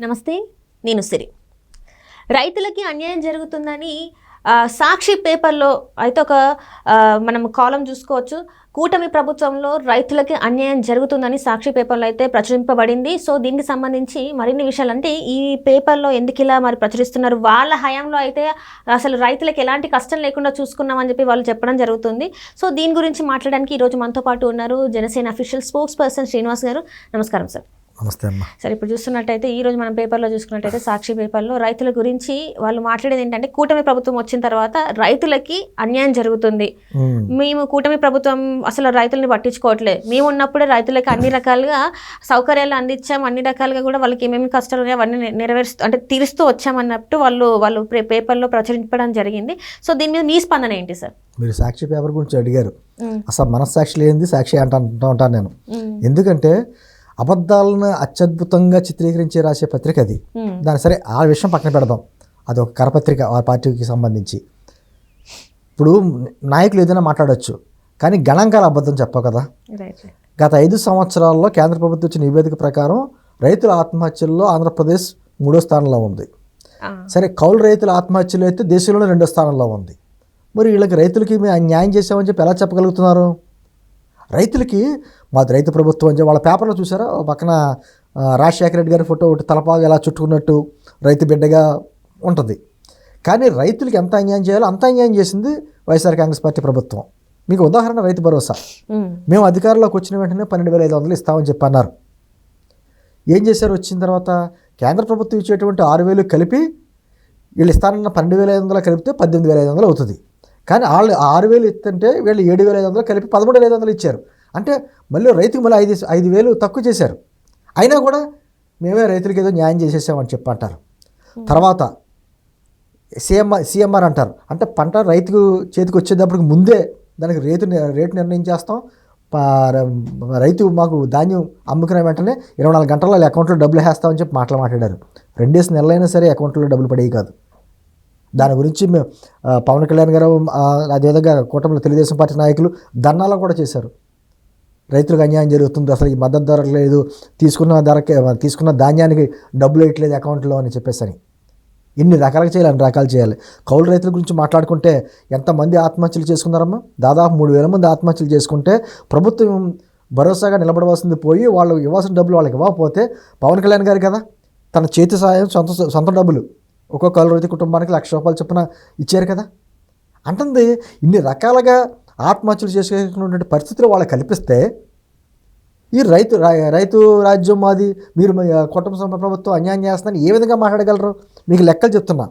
నమస్తే, నేను సిరి. రైతులకి అన్యాయం జరుగుతుందని సాక్షి పేపర్లో అయితే ఒక మనం కాలం చూసుకోవచ్చు. కూటమి ప్రభుత్వంలో రైతులకి అన్యాయం జరుగుతుందని సాక్షి పేపర్లో అయితే ప్రచురింపబడింది. సో దీనికి సంబంధించి మరిన్ని విషయాలు, అంటే ఈ పేపర్లో ఎందుకు ఇలా మరి ప్రచురిస్తున్నారు, వాళ్ళ హయాంలో అయితే అసలు రైతులకు ఎలాంటి కష్టం లేకుండా చూసుకున్నామని చెప్పి వాళ్ళు చెప్పడం జరుగుతుంది. సో దీని గురించి మాట్లాడడానికి ఈరోజు మనతో పాటు ఉన్నారు Janasena official spokes person Srinivas గారు. నమస్కారం సార్. నమస్తే అమ్మా. సరే, ఇప్పుడు చూస్తున్నట్టయితే ఈరోజు మనం పేపర్లో చూసుకున్నట్టయితే సాక్షి పేపర్లో రైతుల గురించి వాళ్ళు మాట్లాడేది ఏంటంటే, కూటమి ప్రభుత్వం వచ్చిన తర్వాత రైతులకి అన్యాయం జరుగుతుంది, మేము కూటమి ప్రభుత్వం అసలు రైతుల్ని పట్టించుకోవట్లేదు, మేము ఉన్నప్పుడే రైతులకి అన్ని రకాలుగా సౌకర్యాలు అందించాం, అన్ని రకాలుగా కూడా వాళ్ళకి ఏమేమి కష్టాలు ఉన్నాయో అవన్నీ తీరుస్తూ వచ్చామన్నట్టు వాళ్ళు పేపర్లో ప్రచురించడం జరిగింది. సో దీని మీద మీ స్పందన ఏంటి సార్? మీరు సాక్షి పేపర్ గురించి అడిగారు. అసలు మనస్సాక్షి లేనిది సాక్షి అంటూ ఉంటాను నేను. ఎందుకంటే అబద్ధాలను అత్యద్భుతంగా చిత్రీకరించి రాసే పత్రిక అది. దాని సరే ఆ విషయం పక్కన పెడదాం, అది ఒక కరపత్రిక ఆ పార్టీకి సంబంధించి. ఇప్పుడు నాయకులు ఏదైనా మాట్లాడవచ్చు, కానీ గణాంకాల అబద్ధం చెప్పవు కదా. గత 5 సంవత్సరాల్లో కేంద్ర ప్రభుత్వం ఇచ్చిన నివేదిక ప్రకారం రైతుల ఆత్మహత్యల్లో ఆంధ్రప్రదేశ్ 3వ స్థానంలో ఉంది. సరే, కౌలు రైతుల ఆత్మహత్యలు అయితే దేశంలోనే 2వ స్థానంలో ఉంది. మరి వీళ్ళకి రైతులకి మేము న్యాయం చేసామని చెప్పి ఎలా చెప్పగలుగుతున్నారు? రైతులకి మాది రైతు ప్రభుత్వం అని వాళ్ళ పేపర్లో చూసారా, పక్కన రాజశేఖర రెడ్డి గారి ఫోటో ఒకటి తలపాగా ఎలా చుట్టుకున్నట్టు రైతు బిడ్డగా ఉంటుంది. కానీ రైతులకి ఎంత అన్యాయం చేయాలో అంత అన్యాయం చేసింది వైఎస్ఆర్ కాంగ్రెస్ పార్టీ ప్రభుత్వం. మీకు ఉదాహరణ రైతు భరోసా. మేము అధికారంలోకి వచ్చిన వెంటనే 12,500 ఇస్తామని చెప్పి అన్నారు. ఏం చేశారు? వచ్చిన తర్వాత కేంద్ర ప్రభుత్వం ఇచ్చేటువంటి 6,000 కలిపి వీళ్ళు ఇస్తానన్న 12,500 కలిపితే 18,500 అవుతుంది. కానీ వాళ్ళు 6,000 ఇస్తుంటే వీళ్ళు 7,500 కలిపి 13,500 ఇచ్చారు. అంటే మళ్ళీ రైతుకు మళ్ళీ 5,000 తక్కువ చేశారు. అయినా కూడా మేమే రైతులకి ఏదో న్యాయం చేసేసామని చెప్పి అంటారు. తర్వాత సిఎంఆర్ అంటారు. అంటే పంట రైతుకు చేతికి వచ్చేటప్పటికి ముందే దానికి రేటు నిర్ణయించేస్తాం, రైతు మాకు ధాన్యం అమ్ముకునే వెంటనే 24 గంటల్లో అకౌంట్లో డబ్బులు వేస్తామని చెప్పి మాట్లాడారు. 2 నెలలైనా సరే అకౌంట్లో డబ్బులు పడేవి కాదు. దాని గురించి మేము పవన్ కళ్యాణ్ గారు అదేవిధంగా కూటమిలో తెలుగుదేశం పార్టీ నాయకులు ధర్నాలు కూడా చేశారు. రైతులకు అన్యాయం జరుగుతుంది, అసలు ఈ మద్దతు ధర లేదు, తీసుకున్న ధాన్యానికి డబ్బులు వేయట్లేదు అకౌంట్లో అని చెప్పేసరి. ఇన్ని రకాలుగా చేయాలి, అన్ని రకాలు చేయాలి. కౌలు రైతుల గురించి మాట్లాడుకుంటే ఎంతమంది ఆత్మహత్యలు చేసుకున్నారమ్మా? దాదాపు 3,000 మంది ఆత్మహత్యలు చేసుకుంటే ప్రభుత్వం భరోసాగా నిలబడవలసింది పోయి వాళ్ళు ఇవ్వాల్సిన డబ్బులు వాళ్ళకి ఇవ్వకపోతే పవన్ కళ్యాణ్ గారు కదా తన చేతి సాయం సొంత డబ్బులు ఒక్కొక్క కౌలు రైతు కుటుంబానికి 1,00,000 రూపాయలు చొప్పున ఇచ్చారు కదా. అంటుంది ఇన్ని రకాలుగా ఆత్మహత్యలు చేసుకున్నటువంటి పరిస్థితులు వాళ్ళకి కల్పిస్తే ఈ రైతు రాజ్యం మాది, మీరు కుటుంబ ప్రభుత్వం అన్యాయం చేస్తుందని ఏ విధంగా మాట్లాడగలరు? మీకు లెక్కలు చెప్తున్నా.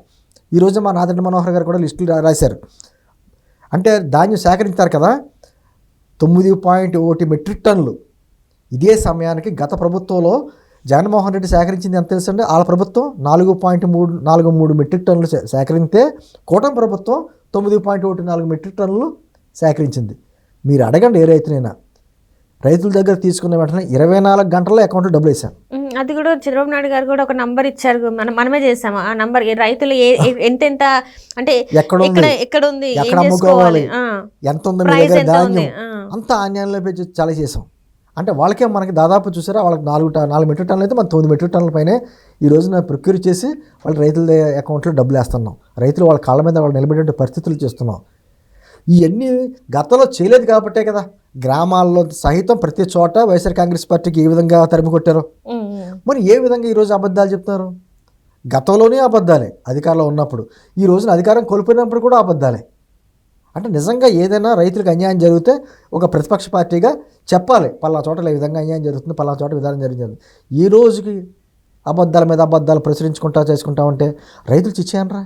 ఈరోజు మా నాదెండ్ల మనోహర్ గారు కూడా లిస్టులు రాశారు. అంటే ధాన్యం సేకరించారు కదా, 9.1 మెట్రిక్ టన్నులు. ఇదే సమయానికి గత ప్రభుత్వంలో జగన్మోహన్ రెడ్డి సేకరించింది ఎంత తెలుసండి? వాళ్ళ ప్రభుత్వం 4.43 మెట్రిక్ టన్నులు సేకరిస్తే కూటమి ప్రభుత్వం 9.14 మెట్రిక్ టన్నులు సేకరించింది. మీరు అడగండి ఏ రైతునైనా, రైతుల దగ్గర తీసుకున్న వెంటనే 24 గంటల్లో అకౌంట్లో డబ్బులు వేసాను. అది కూడా చంద్రబాబు నాయుడు గారు కూడా ఒక నంబర్ ఇచ్చారు, మనమే చేసాము ఆ నంబర్. రైతులు ఎంత అంటే ఎక్కడ ఉంది, ఎక్కడ అమ్ముకోవాలి, ఎంత ఉంది మీ దగ్గర ధాన్యం, అంత అన్యాయంలో పెంచి చాలా చేసాం. అంటే వాళ్ళకే మనకి దాదాపు చూసారా, వాళ్ళకి 4 మెట్రిక్ టన్నులు అయితే మన 9 మెట్రిక్ టన్నుల పైనే ఈ రోజున ప్రొక్యూర్ చేసి వాళ్ళ రైతుల అకౌంట్లో డబ్బులు వేస్తున్నాం. రైతులు వాళ్ళ కాళ్ళ మీద వాళ్ళు నిలబెట్టే పరిస్థితులు చేస్తున్నాం. ఇవన్నీ గతంలో చేయలేదు కాబట్టే కదా గ్రామాల్లో సహితం ప్రతి చోట వైఎస్ఆర్ కాంగ్రెస్ పార్టీకి ఏ విధంగా తరిమి కొట్టారో. మరి ఏ విధంగా ఈరోజు అబద్ధాలు చెప్తున్నారు? గతంలోనే అబద్ధాలే అధికారంలో ఉన్నప్పుడు, ఈ రోజున అధికారం కోల్పోయినప్పుడు కూడా అబద్ధాలే. అంటే నిజంగా ఏదైనా రైతులకు అన్యాయం జరిగితే ఒక ప్రతిపక్ష పార్టీగా చెప్పాలి, పలానా చోట ఈ విధంగా అన్యాయం జరుగుతుంది, పలానా చోట విధానం జరిగింది. ఈ రోజుకి అబద్ధాల మీద అబద్ధాలు ప్రచురించుకుంటా చేసుకుంటా ఉంటే రైతులు చిచ్చేయనరా?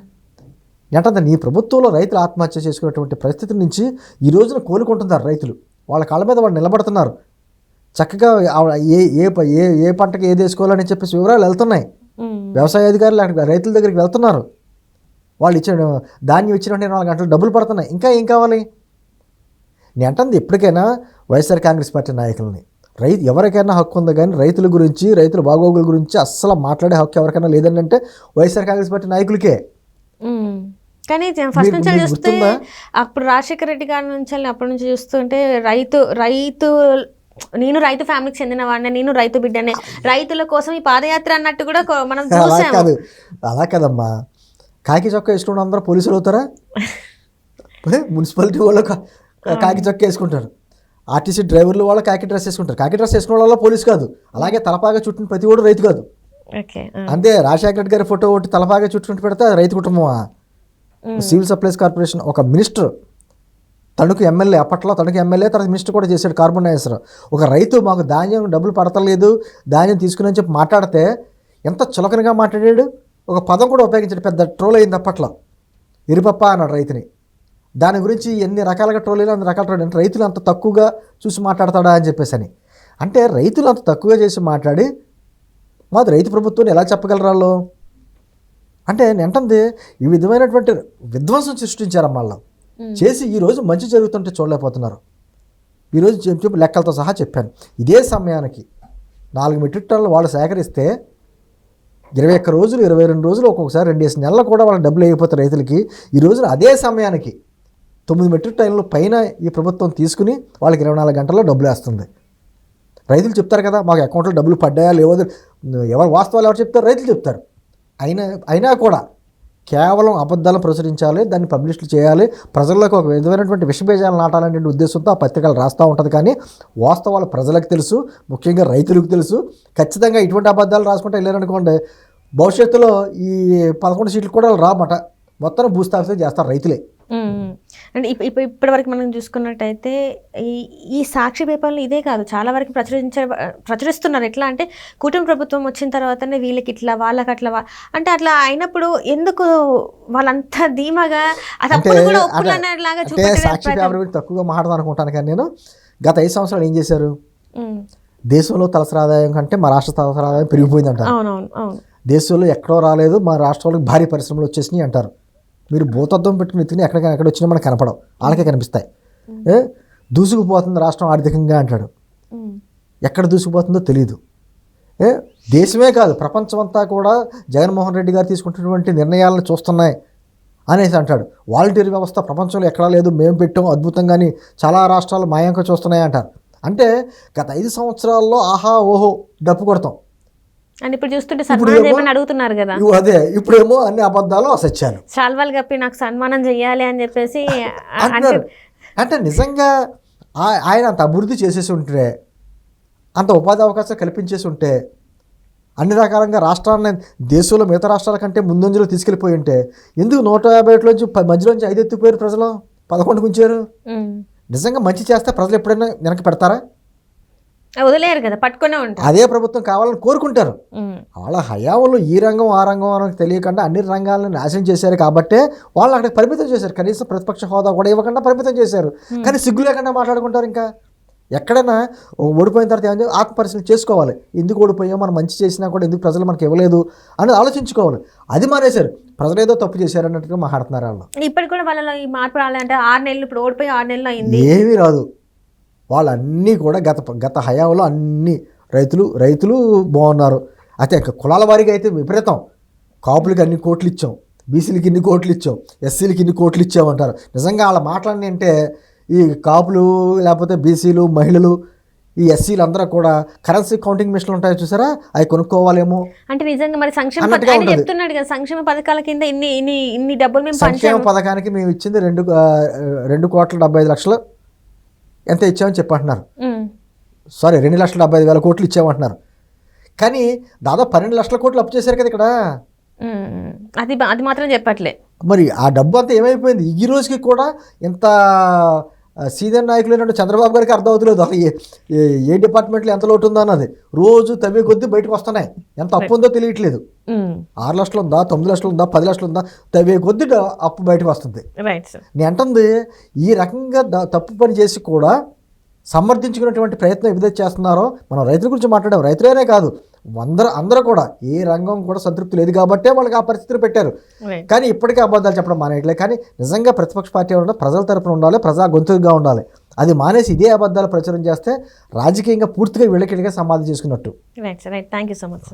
ఏంటంటే నీ ప్రభుత్వంలో రైతులు ఆత్మహత్య చేసుకున్నటువంటి పరిస్థితి నుంచి ఈ రోజున కోలుకుంటున్నారు రైతులు. వాళ్ళ కాళ్ళ మీద వాళ్ళు నిలబడుతున్నారు. చక్కగా ఏ పంటకి ఏది వేసుకోవాలని చెప్పేసి వివరాలు వెళ్తున్నాయి. వ్యవసాయ అధికారులు రైతుల దగ్గరికి వెళ్తున్నారు. వాళ్ళు ఇచ్చిన ధాన్యం ఇచ్చిన 24 గంటలు డబ్బులు పడుతున్నాయి. ఇంకా ఏం కావాలి? నేను అంటుంది ఎప్పటికైనా వైఎస్ఆర్ కాంగ్రెస్ పార్టీ నాయకులని, ఎవరికైనా హక్కు ఉందో కానీ రైతుల గురించి, రైతుల బాగోగుల గురించి అస్సలు మాట్లాడే హక్కు ఎవరికైనా లేదంటే వైఎస్ఆర్ కాంగ్రెస్ పార్టీ నాయకులకే. కానీ ఫస్ట్ నుంచి చూస్తే అప్పుడు రాజశేఖర రెడ్డి గారి నుంచి అప్పటి నుంచి చూస్తుంటే రైతు నేను రైతు ఫ్యామిలీకి చెందిన వాడిని, నేను రైతు బిడ్డనే, రైతుల కోసం ఈ పాదయాత్ర అన్నట్టు కూడా మనం అలా చూసాము. కాదు, అలా కదమ్మా. కాకి చొక్కా వేసుకున్న అందరూ పోలీసులు అవుతారా? మున్సిపాలిటీ వాళ్ళు కాకి చొక్కా వేసుకుంటారు, ఆర్టీసీ డ్రైవర్లు వాళ్ళు కాకి డ్రెస్ వేసుకుంటారు. కాకి డ్రెస్ వేసుకున్న వాళ్ళ పోలీసు కాదు. అలాగే తలపాగా చుట్టిన ప్రతి కూడా రైతు కాదు. అంతే, రాజశేఖర రెడ్డి గారి ఫోటో ఒకటి తలపాగా చుట్టుంటే పెడితే అది రైతు కుటుంబమా? సివిల్ సప్లైస్ కార్పొరేషన్ ఒక మినిస్టర్, తణుకు ఎమ్మెల్యే, అప్పట్లో తణుకు ఎమ్మెల్యే, తర్వాత మినిస్టర్ కూడా చేశాడు కార్బన్ నాగేశ్వరరావు. ఒక రైతు మాకు ధాన్యం డబ్బులు పడతలేదు, ధాన్యం తీసుకుని అని చెప్పి మాట్లాడితే ఎంత చులకనగా మాట్లాడాడు. ఒక పదం కూడా ఉపయోగించాడు, పెద్ద ట్రోల్ అయింది అప్పట్లో. ఇరుపప్ప అన్నాడు రైతుని. దాని గురించి ఎన్ని రకాలుగా ట్రోల్ అయినా అన్ని రకాల ట్రోల్. అంటే రైతులు అంత తక్కువగా చూసి మాట్లాడతాడా అని చెప్పేసి అని. అంటే రైతులు అంత తక్కువగా చేసి మాట్లాడి మాది రైతు ప్రభుత్వాన్ని ఎలా చెప్పగలరు వాళ్ళు? అంటే నేను అంటుంది ఈ విధమైనటువంటి విధ్వంసం సృష్టించారు వాళ్ళు చేసి. ఈరోజు మంచి జరుగుతుంటే చూడలేకపోతున్నారు. ఈరోజు చెప్పి లెక్కలతో సహా చెప్పాను. ఇదే సమయానికి 4 మెట్రిక్ టన్నులు వాళ్ళు సేకరిస్తే 21 రోజులు 22 రోజులు ఒక్కొక్కసారి 2 నెలలు కూడా వాళ్ళకి డబ్బులు అయిపోతాయి రైతులకి. ఈ రోజున అదే సమయానికి 9 మెట్రిక్ టన్నుల పైన ఈ ప్రభుత్వం తీసుకుని వాళ్ళకి 24 గంటల్లో డబ్బులు వేస్తుంది. రైతులు చెప్తారు కదా మాకు అకౌంట్లో డబ్బులు పడ్డాయా లేవో, ఎవరు వాస్తవాలు ఎవరు చెప్తారు? రైతులు చెప్తారు. అయినా కూడా కేవలం అబద్ధాలను ప్రచురించాలి, దాన్ని పబ్లిష్లు చేయాలి, ప్రజల్లోకి ఒక విధమైనటువంటి విషబీజాలు నాటాలనే ఉద్దేశంతో ఆ పత్రికలు రాస్తూ ఉంటుంది. కానీ వాస్తవాలు ప్రజలకు తెలుసు, ముఖ్యంగా రైతులకు తెలుసు. ఖచ్చితంగా ఇటువంటి అబద్ధాలు రాసుకుంటే వెళ్ళారనుకోండి, భవిష్యత్తులో ఈ 11 సీట్లు కూడా రామాట, మొత్తం భూస్థాపితం చేస్తారు రైతులే. అంటే ఇప్పటి వరకు మనం చూసుకున్నట్టయితే ఈ సాక్షి పేపర్లు ఇదే కాదు, చాలా వరకు ప్రచురిస్తున్నారు. ఎట్లా అంటే కూటమి ప్రభుత్వం వచ్చిన తర్వాతనే వీళ్ళకి ఇట్లా వాళ్ళకి అట్లా అంటే అట్లా అయినప్పుడు ఎందుకు వాళ్ళంతా ధీమాగా సాక్షి పేపర్ గురించి తక్కువగా మాట్లాడదాం అనుకుంటాను. కానీ నేను గత 5 సంవత్సరాలు ఏం చేశారు? దేశంలో తలసరి ఆదాయం కంటే మా రాష్ట్ర తలసరి ఆదాయం పెరిగిపోయింది అంటారు. దేశంలో ఎక్కడో రాలేదు, మా రాష్ట్రాలకు భారీ పరిశ్రమలు వచ్చేసినాయి అంటారు. మీరు భూతత్వం పెట్టుకుని ఎత్తుకుని ఎక్కడ వచ్చినా మనకు కనపడవు, వాళ్ళకే కనిపిస్తాయి. దూసుకుపోతుంది రాష్ట్రం ఆర్థికంగా అంటాడు. ఎక్కడ దూసుకుపోతుందో తెలియదు. దేశమే కాదు ప్రపంచం అంతా కూడా జగన్మోహన్ రెడ్డి గారు తీసుకుంటున్నటువంటి నిర్ణయాలను చూస్తున్నాయి అనేసి అంటాడు. వాలంటీర్ వ్యవస్థ ప్రపంచంలో ఎక్కడా లేదు, మేము పెట్టాం అద్భుతంగాని చాలా రాష్ట్రాలు మాయాంక చూస్తున్నాయి అంటారు. అంటే గత 5 సంవత్సరాల్లో ఆహా ఓహో డప్పు కొడతాం అని ఇప్పుడు చూస్తుంటే సన్మానం చేయమని అడుగుతున్నారు కదా. అదే ఇప్పుడేమో అన్ని అబద్ధాలు అసత్యాలు. శాల్వాలు కప్పి నాకు సన్మానం చెయ్యాలి అని చెప్పేసి అంటే నిజంగా ఆయన అంత అభివృద్ధి చేసేసి ఉంటే, అంత ఉపాధి అవకాశాలు కల్పించేసి ఉంటే, అన్ని రకాలంగా రాష్ట్రాన్ని దేశంలో మిగతా రాష్ట్రాల కంటే ముందంజలో తీసుకెళ్ళిపోయి ఉంటే ఎందుకు 151లోంచి మధ్యలోంచి 5 ఎత్తుకుపోయారు? ప్రజలు 11 ఉంచారు. నిజంగా మంచి చేస్తే ప్రజలు ఎప్పుడైనా వెనక్కి పెడతారా? వదిలేరు కదా, పట్టుకునే ఉంటారు. అదే ప్రభుత్వం కావాలని కోరుకుంటారు. వాళ్ళ హయాంలో ఈ రంగం ఆ రంగం అని తెలియకుండా అన్ని రంగాలను నాశనం చేశారు కాబట్టే వాళ్ళు అక్కడికి పరిమితం చేశారు. కనీసం ప్రతిపక్ష హోదా కూడా ఇవ్వకుండా పరిమితం చేశారు. కానీ సిగ్గు లేకుండా మాట్లాడుకుంటారు. ఇంకా ఎక్కడైనా ఓడిపోయిన తర్వాత ఏమైనా ఆత్మపరిశీలన చేసుకోవాలి. ఎందుకు ఓడిపోయాం, మనం మంచి చేసినా కూడా ఎందుకు ప్రజలు మనకి ఇవ్వలేదు అనేది ఆలోచించుకోవాలి. అది మానేశారు. ప్రజలు ఏదో తప్పు చేశారు అన్నట్టుగా మాట్లాడుతున్నారు వాళ్ళు. ఇప్పటికి కూడా వాళ్ళలో ఈ మార్పు రాలంటే 6 నెలలు, ఇప్పుడు ఓడిపోయి 6 నెలలు అయింది, ఏమీ రాదు. వాళ్ళన్నీ కూడా గత హయాంలో అన్ని రైతులు బాగున్నారు. అయితే కులాల వారీగా అయితే విపరీతం. కాపులకి అన్ని కోట్లు ఇచ్చాం, బీసీలకి ఇన్ని కోట్లు ఇచ్చాం, ఎస్సీలకి ఇన్ని కోట్లు ఇచ్చామంటారు. నిజంగా వాళ్ళ మాటలన్నీ అంటే ఈ కాపులు లేకపోతే బీసీలు, మహిళలు, ఈ ఎస్సీలు అందరూ కూడా కరెన్సీ కౌంటింగ్ మిషన్లు ఉంటాయి చూసారా, అవి కొనుక్కోవాలేమో అంటే నిజంగా మరి సంక్షేమ చెప్తున్నాడు కదా, సంక్షేమ పథకాల కింద ఇన్ని డబ్బులు మేము సంక్షేమ పథకానికి మేము ఇచ్చింది 2,75,00,000 ఎంత ఇచ్చామని చెప్పంటున్నారు. సారీ 2,75,000 కోట్లు ఇచ్చామంటున్నారు. కానీ దాదాపు 12 లక్షల కోట్లు అప్పు చేశారు కదా ఇక్కడ. అది మాత్రం చెప్పట్లే. మరి ఆ డబ్బు అంతా ఏమైపోయింది? ఈ రోజుకి కూడా ఇంత సీనియర్ నాయకులు ఏంటంటే చంద్రబాబు గారికి అర్థం అవుతలేదు అసలు ఏ డిపార్ట్మెంట్లో ఎంత లోటు ఉందో అన్నది. రోజు తవ్వే కొద్దీ బయటకు వస్తున్నాయి. ఎంత అప్పు ఉందో తెలియట్లేదు. 6 లక్షలు ఉందా, 9 లక్షలు ఉందా, 10 లక్షలు ఉందా, తవ్వే కొద్దీ అప్పు బయటకు వస్తుంది. నేను అంటుంది ఈ రకంగా తప్పు పని చేసి కూడా సమర్థించుకునేటువంటి ప్రయత్నం ఏదైతే చేస్తున్నారో, మనం రైతుల గురించి మాట్లాడాం, రైతులనే కాదు అందరూ కూడా ఏ రంగం కూడా సంతృప్తి లేదు కాబట్టే వాళ్ళకి ఆ పరిస్థితులు పెట్టారు. కానీ ఇప్పటికే అబద్ధాలు చెప్పడం మానేయట్లే. కానీ నిజంగా ప్రతిపక్ష పార్టీ ఉండాలి, ప్రజల తరపున ఉండాలి, ప్రజా గొంతుగా ఉండాలి. అది మానేసి ఇదే అబద్ధాలు ప్రచారం చేస్తే రాజకీయంగా పూర్తిగా వీళ్ళకిగా సమాధి చేసుకున్నట్టు. Right thank you so much.